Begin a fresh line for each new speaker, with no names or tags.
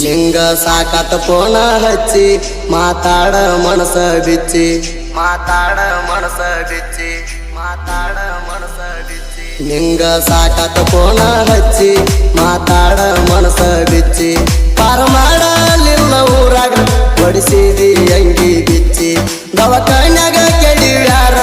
ನಿಂಗ ಸಾಕಾತ ಫೋನ ಹಚ್ಚಿ ಮಾತಾಡ ಮನಸ ಬಿಚ್ಚಿ ಮಾತಾಡ ಮನಸ ಬಿಚ್ಚಿ ಮಾತಾಡ ಮನಸ ಬಿಚ್ಚಿ ನಿಂಗ ಸಾಕಾತ ಫೋನ ಹಚ್ಚಿ ಮಾತಾಡ ಮನಸ ಬಿಚ್ಚಿ ಪಾರ ಮಾಡಲಿಲ್ಲ ಊರಾಗ ಬಡಿಸಿದಿ ಅಂಗಿ ಬಿಚ್ಚಿ ದವಾಖಾನ್ಯಾಗ ಕೆಡಿವ್ಯಾರ